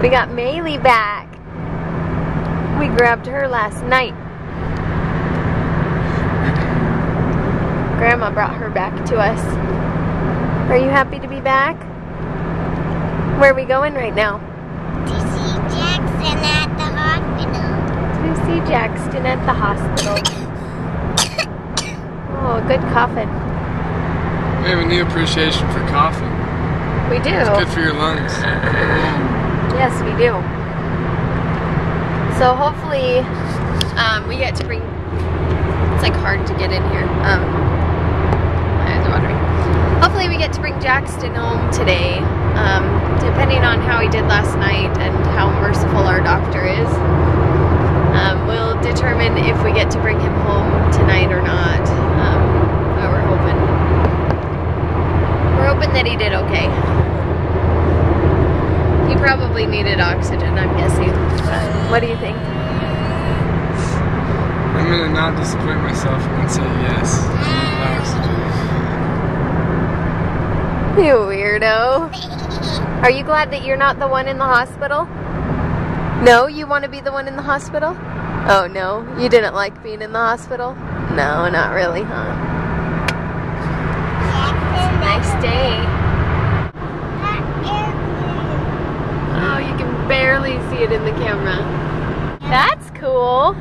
We got Maylee back. We grabbed her last night. Grandma brought her back to us. Are you happy to be back? Where are we going right now? To see Jackson at the hospital. To see Jackson at the hospital. Oh, good coughing. We have a new appreciation for coffee. We do. It's good for your lungs. Yes, we do. So hopefully we get to bring, it's like hard to get in here. My eyes are watering. Hopefully we get to bring Jackson home today. Depending on how he did last night and how merciful our doctor is, we'll determine if we get to bring him home tonight or not. But we're hoping that he did okay. He probably needed oxygen, I'm guessing. But what do you think? I'm gonna not disappoint myself and say yes. Oxygen. You weirdo. Are you glad that you're not the one in the hospital? No? You want to be the one in the hospital? Oh no? You didn't like being in the hospital? No, not really, huh? Nice day. Oh, you can barely see it in the camera. That's cool.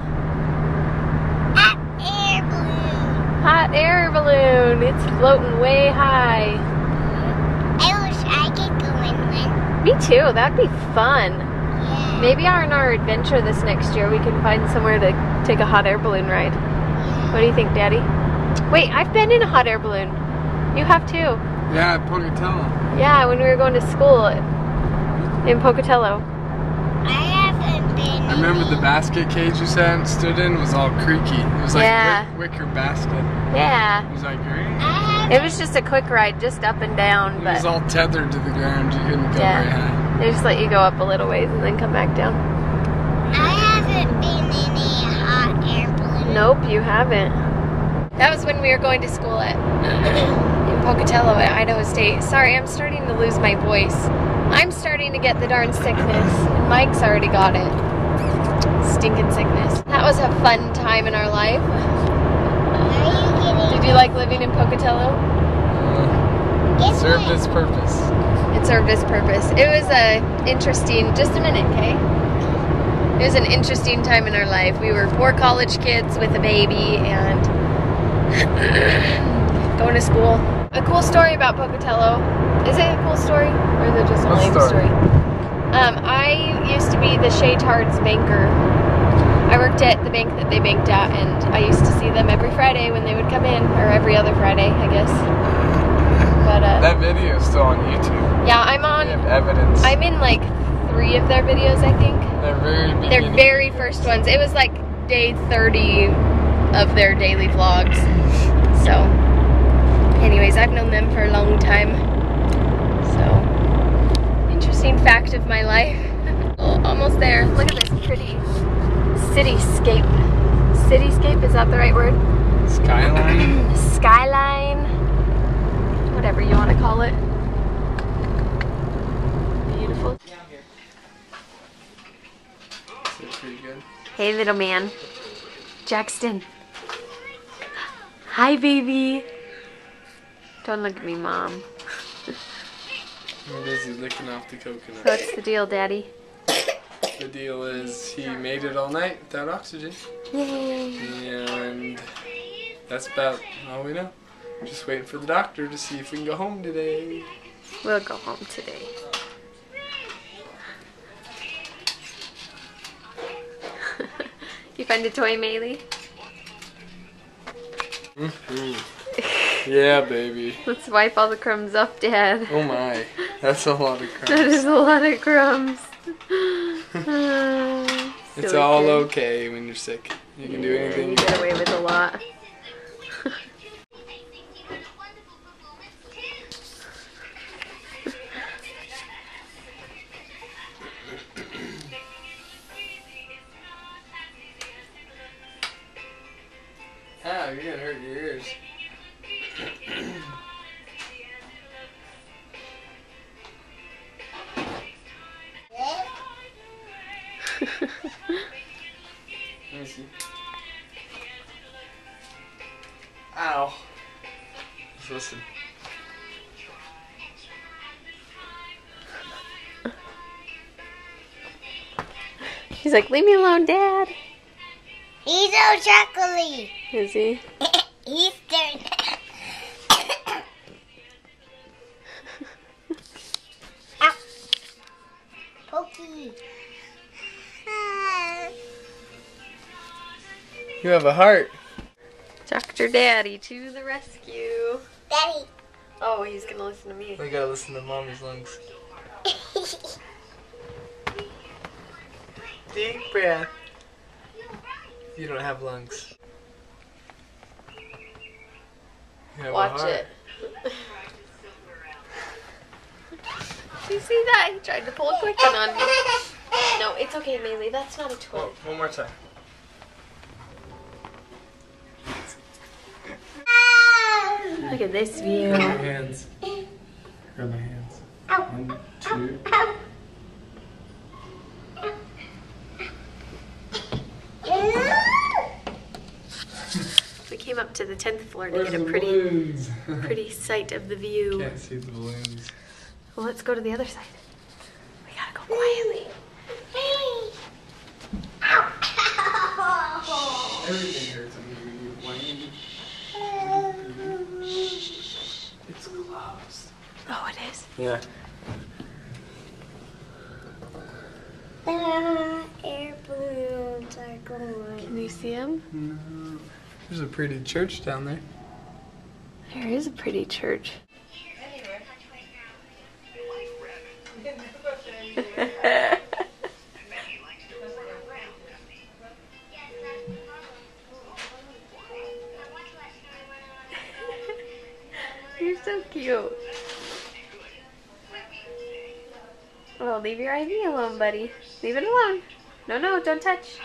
Hot air balloon. Hot air balloon. It's floating way high. I wish I could go in one. Me too. That'd be fun. Yeah. Maybe on our adventure this next year we can find somewhere to take a hot air balloon ride. What do you think, Daddy? Wait, I've been in a hot air balloon. You have too. Yeah, at Pocatello. Yeah, when we were going to school in Pocatello. I haven't been. I remember the basket cage you stood in was all creaky. It was like Yeah. wicker basket. Yeah. It was like great. It was just a quick ride, just up and down, It but was all tethered to the ground. You couldn't go Yeah. very high. they just let you go up a little ways and then come back down. I haven't been in a hot air balloon. Nope, you haven't. That was when we were going to school at in Pocatello at Idaho State. Sorry, I'm starting to lose my voice. I'm starting to get the darn sickness. And Mike's already got it. Stinking sickness. That was a fun time in our life. Are you getting? Did you like living in Pocatello? It served its purpose. It served its purpose. It was a interesting, just a minute, okay? It was an interesting time in our life. We were poor college kids with a baby and going to school. A cool story about Pocatello. Is it a cool story? Or is it just a What lame story? story? I used to be the Shaytards banker. I worked at the bank that they banked at, and I used to see them every Friday when they would come in, or every other Friday, I guess. But That video is still on YouTube. yeah, I'm on. We have evidence. I'm in like 3 of their videos, I think. Their very Their beginning. very first ones. It was like day 30 of their daily vlogs. So, anyways, I've known them for a long time. So, interesting fact of my life. Oh, almost there. Look at this pretty cityscape. Cityscape, is that the right word? Skyline. Skyline. Whatever you want to call it. Beautiful. It's pretty good. Hey, little man. Jackson. Hi, baby. Don't look at me, Mom. I'm busy licking off the coconut. So what's the deal, Daddy? The deal is he made it all night without oxygen. Yay. And that's about all we know. Just waiting for the doctor to see if we can go home today. We'll go home today. You find a toy, Maylee? Yeah, baby. Let's wipe all the crumbs off, Dad. Oh my, that's a lot of That crumbs. is a lot of crumbs. It's Silly all kid. okay when you're sick. You can do anything You you get want. away with a lot. Ah, you're gonna hurt your ears. Let me see. Ow. Let's listen. He's like, leave me alone, Dad. He's so chocolatey. Is he? He's dirty. Ow. Pokey. You have a heart. Dr. Daddy to the rescue. Daddy. Oh, he's gonna listen to me. We gotta listen to Mommy's lungs. Deep breath. You don't have lungs. You have a Watch heart. it. Did you see that? He tried to pull a quick one on me. No, it's okay, Maylee. That's not a toy. Oh, one more time. Look at this view. Grab my hands. Grab my hands. 1, 2. We came up to the 10th floor to Where's get a the pretty balloons? pretty sight of the view. Can't see the balloons. Well, let's go to the other side. We gotta go quietly. Everything hurts when you whine. It's closed. Oh, it is? Yeah. The air balloons are going. Can you see them? No. There's a pretty church down there. There is a pretty church. You're so cute. Well, leave your IV alone, buddy. Leave it alone. No, no, don't touch.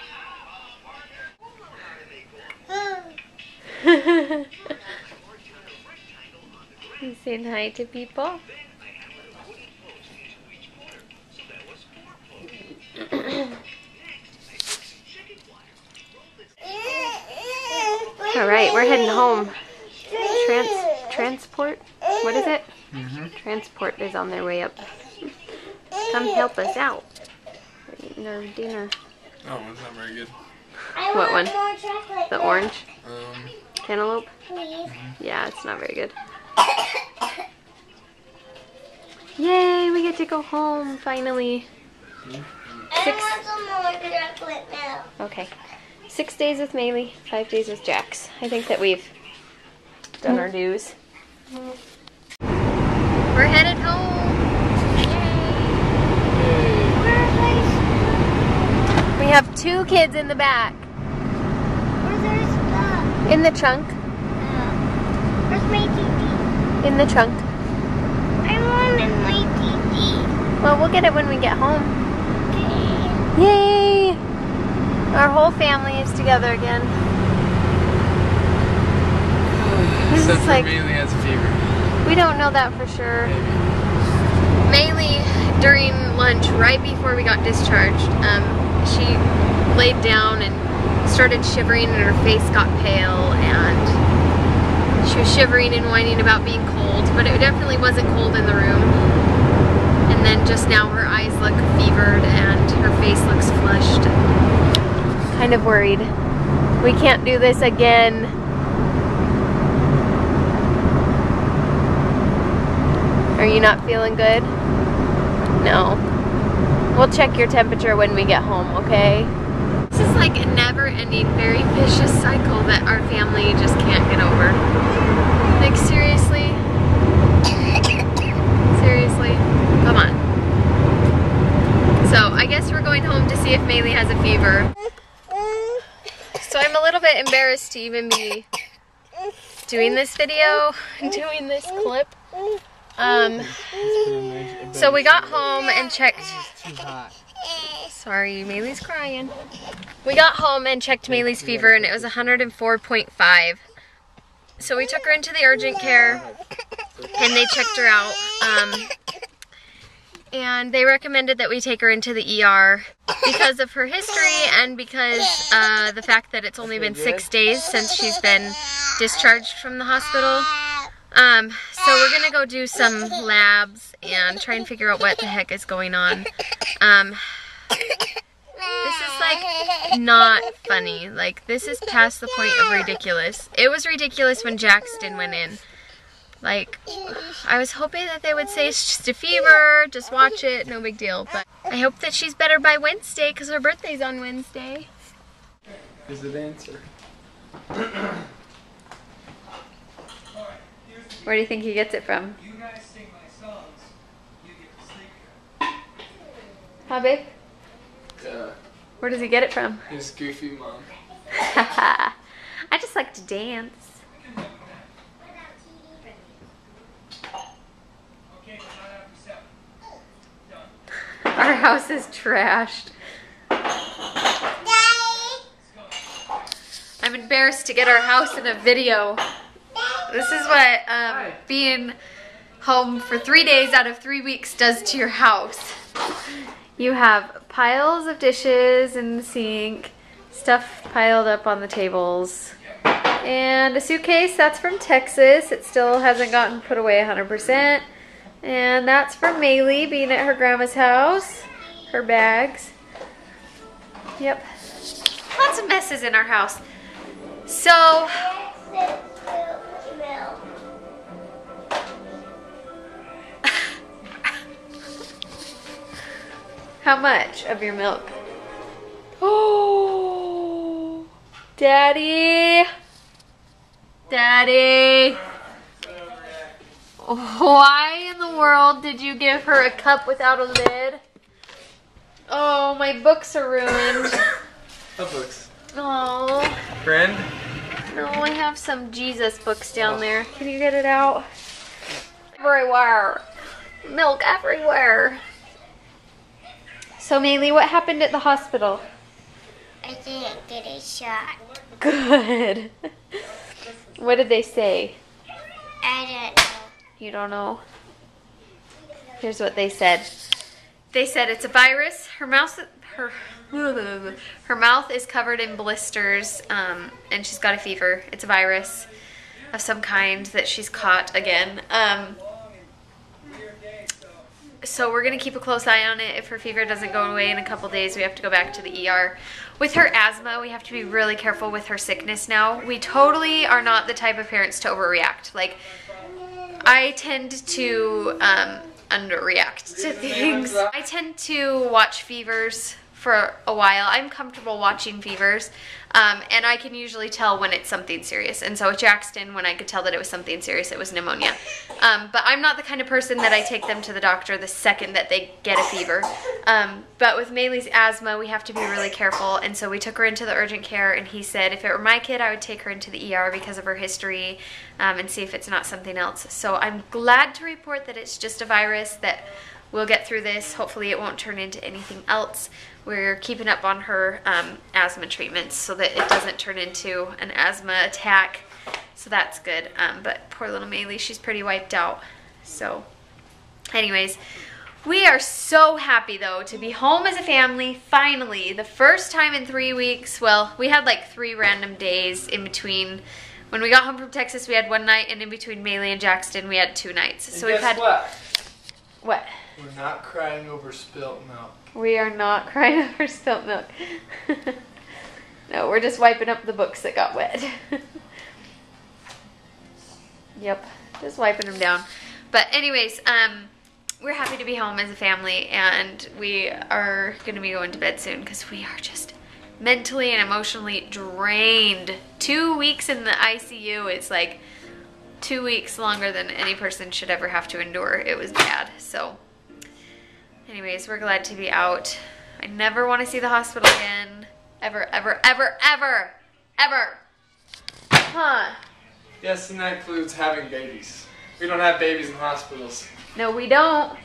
You saying hi to people? All right, we're heading home. Transport? What is it? Transport is on their way up. Come help us out. We're eating our dinner. Oh, it's not very good. What one? More chocolate. The orange? Um, Cantaloupe? Please. Yeah, it's not very good. Yay, we get to go home finally. I want some more chocolate now. Okay. 6 days with Maylee, 5 days with Jax. I think that we've done our dues. We're headed home. We have 2 kids in the back. Where's their stuff? In the trunk. Where's my TV? In the trunk. I want my TV. Well, we'll get it when we get home. Okay. Yay! Our whole family is together again. This except is for like, Maylee has a fever. we don't know that for sure. Maybe. Maylee, during lunch, right before we got discharged, she laid down and started shivering and her face got pale and she was shivering and whining about being cold, but it definitely wasn't cold in the room. And then just now her eyes look fevered and her face looks flushed. Kind of worried. We can't do this again. Are you not feeling good? No. We'll check your temperature when we get home, okay? This is like a never-ending, very vicious cycle that our family just can't get over. Like, seriously? Seriously? Come on. So, I guess we're going home to see if Maylee has a fever. So I'm a little bit embarrassed to even be doing this video, doing this clip. So we got home and checked. Sorry, Maylee's crying. We got home and checked Maylee's fever and it was 104.5. So we took her into the urgent care and they checked her out. and they recommended that we take her into the ER because of her history and because the fact that it's only been 6 days since she's been discharged from the hospital. So we're gonna go do some labs and try and figure out what the heck is going on. This is like not funny. Like, this is past the point of ridiculous. It was ridiculous when Jackson went in. Like, I was hoping that they would say it's just a fever, just watch it, no big deal. But I hope that she's better by Wednesday because her birthday's on Wednesday. Here's the dancer. Where do you think he gets it from? Huh, babe? Yeah. Where does he get it from? His goofy mom. I just like to dance. Our house is trashed. I'm embarrassed to get our house in a video. This is what being home for 3 days out of 3 weeks does to your house. You have piles of dishes in the sink, stuff piled up on the tables, and a suitcase that's from Texas. It still hasn't gotten put away 100%. And that's from Maylee being at her grandma's house. Her bags. Yep. Lots of messes in our house. So, how much of your milk? Oh, Daddy. Daddy. Why in the world did you give her a cup without a lid? Oh, my books are ruined. What books? Oh. Friend? No, I have some Jesus books down there. Can you get it out? Everywhere. Milk everywhere. So, Maylee, what happened at the hospital? I didn't get a shot. Good. What did they say? I don't know. You don't know? Here's what they said. They said it's a virus. Her mouth is covered in blisters, and she's got a fever. It's a virus of some kind that she's caught again. So we're going to keep a close eye on it. If her fever doesn't go away in a couple days, we have to go back to the ER. With her asthma, we have to be really careful with her sickness now. We totally are not the type of parents to overreact. Like, I tend to underreact to things. I tend to watch fevers for a while. I'm comfortable watching fevers, and I can usually tell when it's something serious. And so with Jackson, when I could tell that it was something serious, it was pneumonia. But I'm not the kind of person that I take them to the doctor the second that they get a fever. But with Maylee's asthma, we have to be really careful. And so we took her into the urgent care, and he said if it were my kid, I would take her into the ER because of her history and see if it's not something else. So I'm glad to report that it's just a virus, that we'll get through this. Hopefully it won't turn into anything else. We're keeping up on her asthma treatments so that it doesn't turn into an asthma attack. So that's good. But poor little Maylee, she's pretty wiped out. So anyways, we are so happy though to be home as a family, finally. The first time in 3 weeks. Well, we had like 3 random days in between. When we got home from Texas, we had 1 night, and in between Maylee and Jackson, we had 2 nights. And so we've had what? We're not crying over spilt milk. We are not crying over spilt milk. No, we're just wiping up the books that got wet. Yep, just wiping them down. But anyways, we're happy to be home as a family, and we are going to be going to bed soon because we are just mentally and emotionally drained. 2 weeks in the ICU, it's like 2 weeks longer than any person should ever have to endure. It was bad. So anyways, we're glad to be out. I never want to see the hospital again. Ever, ever, ever, ever, ever. Huh. Yes, and that includes having babies. We don't have babies in hospitals. No, we don't.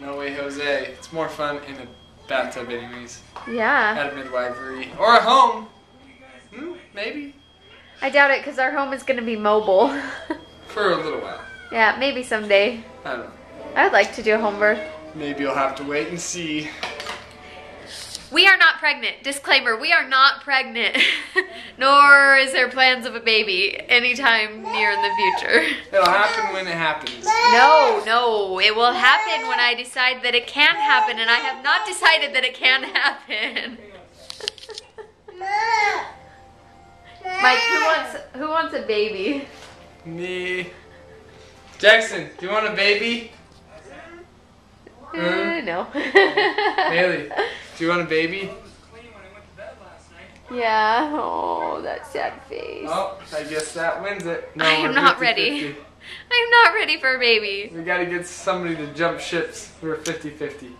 No way, Jose. It's more fun in a bathtub anyways. Yeah. At a midwifery. Or a home. Maybe. I doubt it because our home is going to be mobile. For a little while. Yeah, maybe someday. I don't know. I would like to do a home birth. Maybe you'll have to wait and see. We are not pregnant. Disclaimer, we are not pregnant. Nor is there plans of a baby anytime near in the future. It'll happen when it happens. No, it will happen when I decide that it can happen, and I have not decided that it can happen. Mike, who wants a baby? Me. Jackson, do you want a baby? No. Haley, do you want a baby? Yeah. Oh, that sad face. Oh, I guess that wins it. No, I am we're not 50-50. ready. I am not ready for a baby. We gotta get somebody to jump ships. We're 50-50.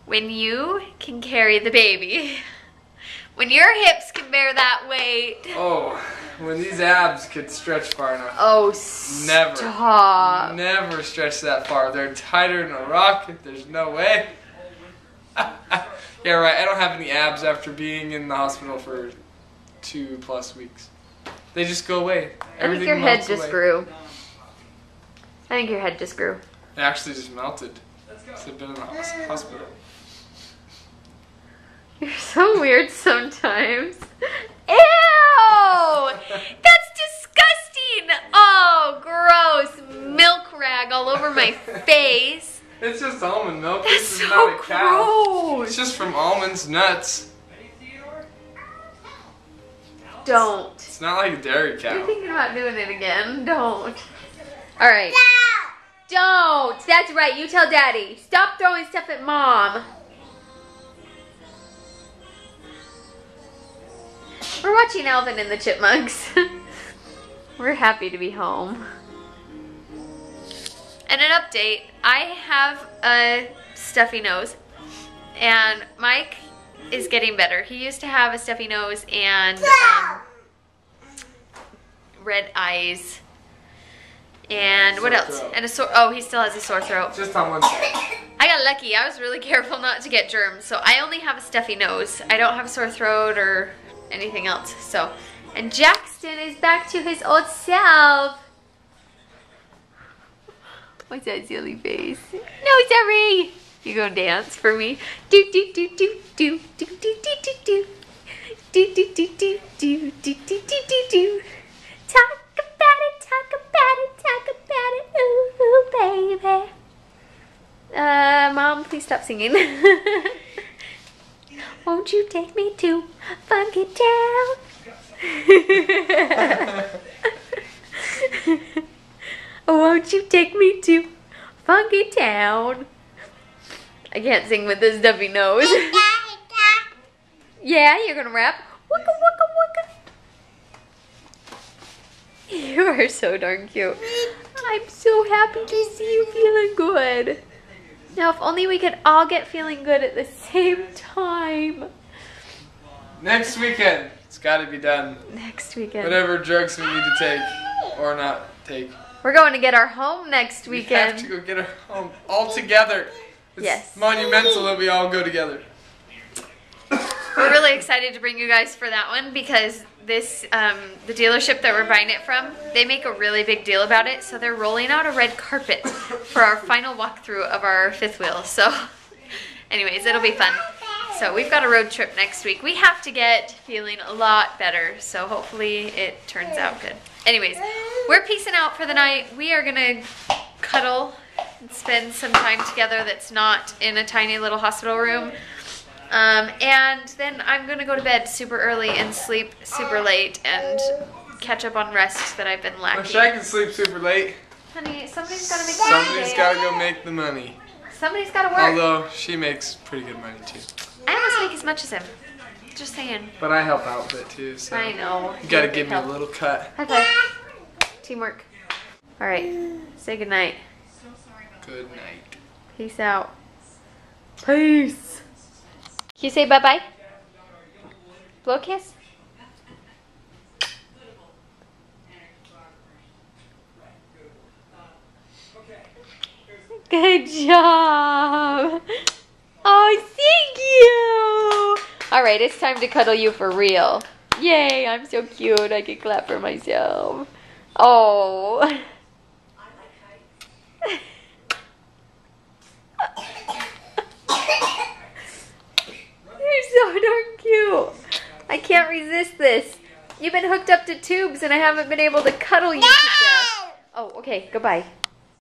When you can carry the baby. When your hips can bear that weight. Oh, when these abs could stretch far enough. Oh, Never. stop. Never stretch that far. They're tighter than a rock. There's no way. Yeah, right. I don't have any abs after being in the hospital for 2+ weeks. They just go away. I think your head just grew. I think your head just grew. It actually just melted. Because I've been in the hospital. You're so weird sometimes. Ew! That's disgusting! Oh, gross. Milk rag all over my face. It's just almond milk. That's This is so not a cow. gross. It's just from almonds, nuts. Don't. It's not like a dairy You're cow. thinking about doing it again. Don't. Alright. Don't. That's right. You tell Daddy. Stop throwing stuff at Mom. We're watching Alvin and the Chipmunks. We're happy to be home. And an update, I have a stuffy nose, and Mike is getting better. He used to have a stuffy nose and red eyes. And what else? Throat. And a sore, oh, he still has a sore throat. Just on one side. I got lucky. I was really careful not to get germs, so I only have a stuffy nose. I don't have a sore throat or anything else. So, and Jackson is back to his old self. What's that silly face? No, sorry. You gonna dance for me? Do do do do do do do do do do do do do do do do do do do. Talk about it, talk about it, talk about it, ooh, baby. Mom, please stop singing. Won't you take me to Funky Town? Won't you take me to Funky Town? I can't sing with this stuffy nose. Yeah, you're gonna rap. Waka waka waka. You are so darn cute. I'm so happy to see you feeling good. Now, if only we could all get feeling good at the same time. Next weekend, it's got to be done. Next weekend. Whatever drugs we need to take or not take. We're going to get our home next We weekend. have to go get her home all together. It's Yes. monumental that we all go together. We're really excited to bring you guys for that one because this, the dealership that we're buying it from, they make a really big deal about it. So they're rolling out a red carpet for our final walkthrough of our fifth wheel. So anyways, it'll be fun. So we've got a road trip next week. We have to get feeling a lot better. So hopefully it turns out good. Anyways, we're peacing out for the night. We are gonna cuddle and spend some time together that's not in a tiny little hospital room. And then I'm gonna go to bed super early and sleep super late and catch up on rest that I've been lacking. Wish I could sleep super late. Honey, somebody's gotta make the money. Somebody's got to go make the money. Somebody's gotta work. Although she makes pretty good money too. I almost make as much as him. Just saying. But I help out a bit too, so I know. you got to give me a little cut. High five. Teamwork. All right. Say goodnight. Good night. Peace out. Peace. Can you say bye-bye? Blow a kiss? Good job. Oh, thank you. All right, it's time to cuddle you for real. Yay, I'm so cute. I can clap for myself. Oh. darn cute. I can't resist this. You've been hooked up to tubes and I haven't been able to cuddle you to death. Oh, okay. Goodbye.